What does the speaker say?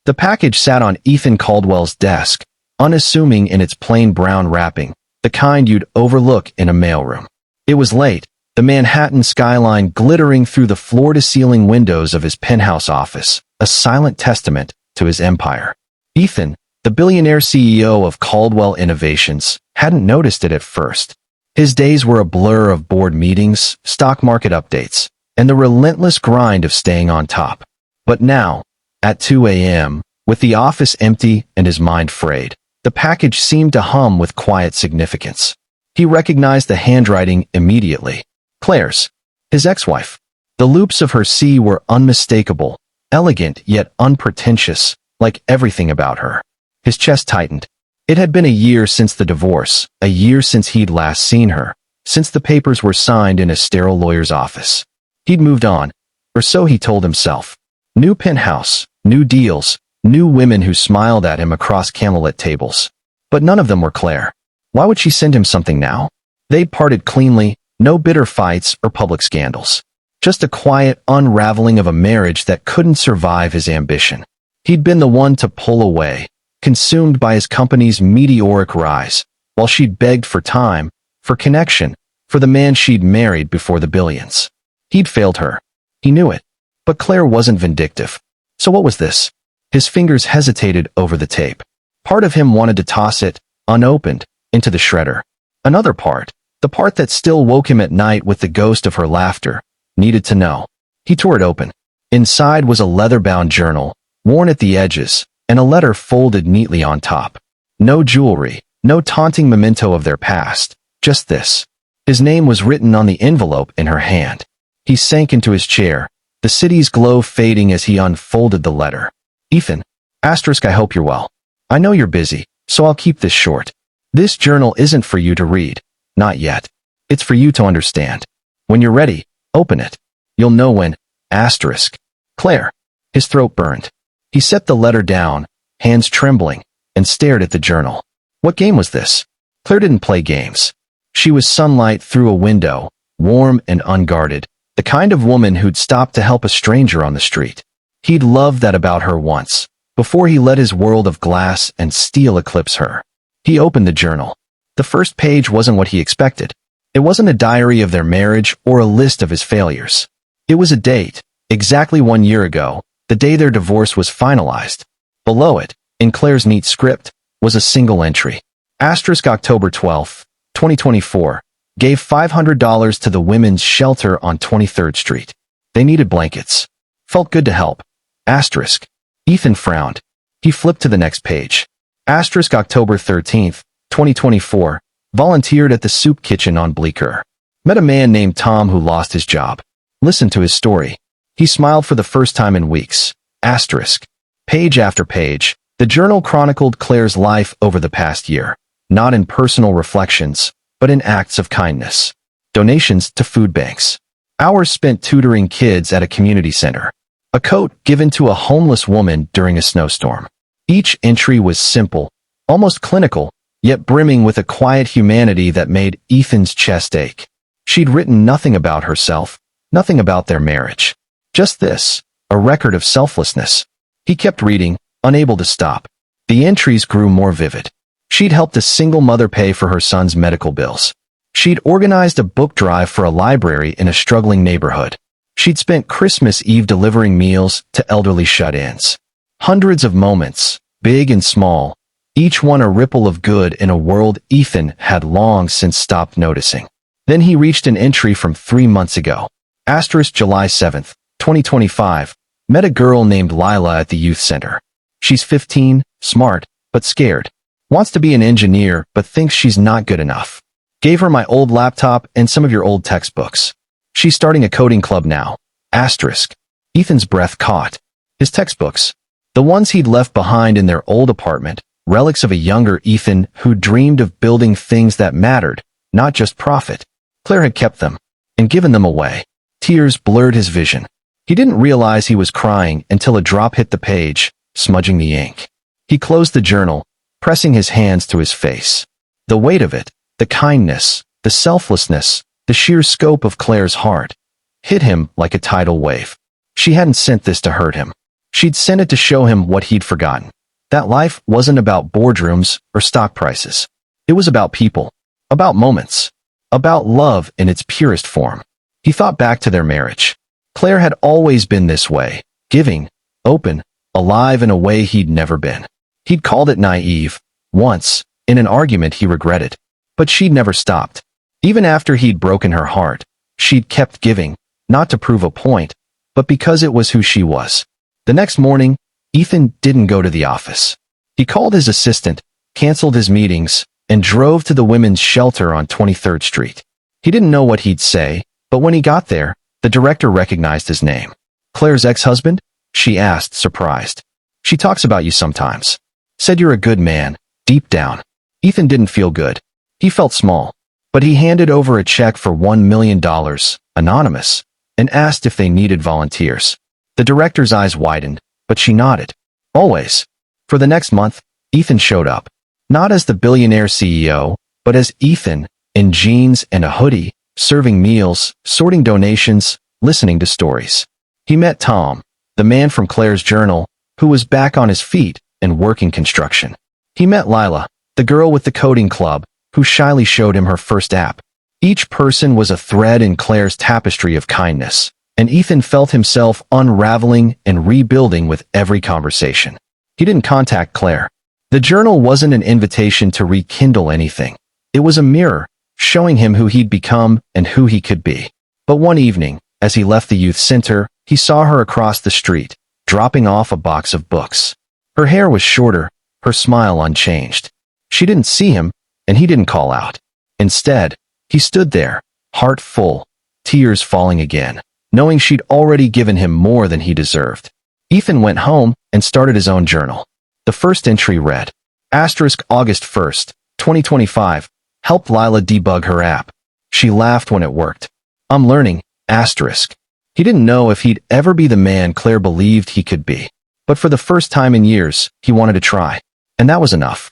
The package sat on Ethan Caldwell's desk, unassuming in its plain brown wrapping, the kind you'd overlook in a mailroom. It was late, the Manhattan skyline glittering through the floor-to-ceiling windows of his penthouse office, a silent testament to his empire. Ethan, the billionaire CEO of Caldwell Innovations, hadn't noticed it at first. His days were a blur of board meetings, stock market updates, and the relentless grind of staying on top. But now, at 2 a.m., with the office empty and his mind frayed, the package seemed to hum with quiet significance. He recognized the handwriting immediately. Claire's, his ex-wife. The loops of her C were unmistakable, elegant yet unpretentious, like everything about her. His chest tightened. It had been a year since the divorce, a year since he'd last seen her, since the papers were signed in a sterile lawyer's office. He'd moved on, or so he told himself. New penthouse, new deals, new women who smiled at him across candlelit tables. But none of them were Claire. Why would she send him something now? They'd parted cleanly, no bitter fights or public scandals. Just a quiet unraveling of a marriage that couldn't survive his ambition. He'd been the one to pull away, consumed by his company's meteoric rise, while she'd begged for time, for connection, for the man she'd married before the billions. He'd failed her. He knew it. But Claire wasn't vindictive. So what was this? His fingers hesitated over the tape. Part of him wanted to toss it, unopened, into the shredder. Another part, the part that still woke him at night with the ghost of her laughter, needed to know. He tore it open. Inside was a leather-bound journal, worn at the edges, and a letter folded neatly on top. No jewelry, no taunting memento of their past, just this. His name was written on the envelope in her hand. He sank into his chair, the city's glow fading as he unfolded the letter. Ethan, I hope you're well. I know you're busy, so I'll keep this short. This journal isn't for you to read. Not yet. It's for you to understand. When you're ready, open it. You'll know when. Claire. His throat burned. He set the letter down, hands trembling, and stared at the journal. What game was this? Claire didn't play games. She was sunlight through a window, warm and unguarded, the kind of woman who'd stop to help a stranger on the street. He'd loved that about her once, before he let his world of glass and steel eclipse her. He opened the journal. The first page wasn't what he expected. It wasn't a diary of their marriage or a list of his failures. It was a date, exactly 1 year ago, the day their divorce was finalized. Below it, in Claire's neat script, was a single entry. October 12, 2024, gave $500 to the women's shelter on 23rd Street. They needed blankets. Felt good to help. Ethan frowned. He flipped to the next page. October 13th, 2024, volunteered at the soup kitchen on Bleecker. Met a man named Tom who lost his job. Listened to his story. He smiled for the first time in weeks. Page after page, the journal chronicled Claire's life over the past year, not in personal reflections, but in acts of kindness. Donations to food banks. Hours spent tutoring kids at a community center. A coat given to a homeless woman during a snowstorm. Each entry was simple, almost clinical, yet brimming with a quiet humanity that made Ethan's chest ache. She'd written nothing about herself, nothing about their marriage. Just this, a record of selflessness. He kept reading, unable to stop. The entries grew more vivid. She'd helped a single mother pay for her son's medical bills. She'd organized a book drive for a library in a struggling neighborhood. She'd spent Christmas Eve delivering meals to elderly shut-ins. Hundreds of moments, big and small, each one a ripple of good in a world Ethan had long since stopped noticing. Then he reached an entry from 3 months ago. July 7th, 2025, met a girl named Lila at the youth center. She's 15, smart, but scared. Wants to be an engineer, but thinks she's not good enough. Gave her my old laptop and some of your old textbooks. She's starting a coding club now. Ethan's breath caught. His textbooks. The ones he'd left behind in their old apartment, relics of a younger Ethan who dreamed of building things that mattered, not just profit. Claire had kept them, and given them away. Tears blurred his vision. He didn't realize he was crying until a drop hit the page, smudging the ink. He closed the journal, pressing his hands to his face. The weight of it, the kindness, the selflessness, the sheer scope of Claire's heart, hit him like a tidal wave. She hadn't sent this to hurt him. She'd sent it to show him what he'd forgotten. That life wasn't about boardrooms or stock prices. It was about people, about moments, about love in its purest form. He thought back to their marriage. Claire had always been this way, giving, open, alive in a way he'd never been. He'd called it naive. Once, in an argument he regretted. But she'd never stopped. Even after he'd broken her heart, she'd kept giving, not to prove a point, but because it was who she was. The next morning, Ethan didn't go to the office. He called his assistant, canceled his meetings, and drove to the women's shelter on 23rd Street. He didn't know what he'd say, but when he got there, the director recognized his name. "Claire's ex-husband?" she asked, surprised. "She talks about you sometimes. Said you're a good man, deep down." Ethan didn't feel good. He felt small. But he handed over a check for $1 million, anonymous, and asked if they needed volunteers. The director's eyes widened, but she nodded. Always. For the next month, Ethan showed up. Not as the billionaire CEO, but as Ethan, in jeans and a hoodie, serving meals, sorting donations, listening to stories. He met Tom, the man from Claire's journal, who was back on his feet and working construction. He met Lila, the girl with the coding club, who shyly showed him her first app. Each person was a thread in Claire's tapestry of kindness, and Ethan felt himself unraveling and rebuilding with every conversation. He didn't contact Claire. The journal wasn't an invitation to rekindle anything. It was a mirror, showing him who he'd become and who he could be. But one evening, as he left the youth center, he saw her across the street, dropping off a box of books. Her hair was shorter, her smile unchanged. She didn't see him, and he didn't call out. Instead, he stood there, heart full, tears falling again, knowing she'd already given him more than he deserved. Ethan went home and started his own journal. The first entry read, August 1st, 2025, helped Lila debug her app. She laughed when it worked. I'm learning, He didn't know if he'd ever be the man Claire believed he could be. But for the first time in years, he wanted to try. And that was enough.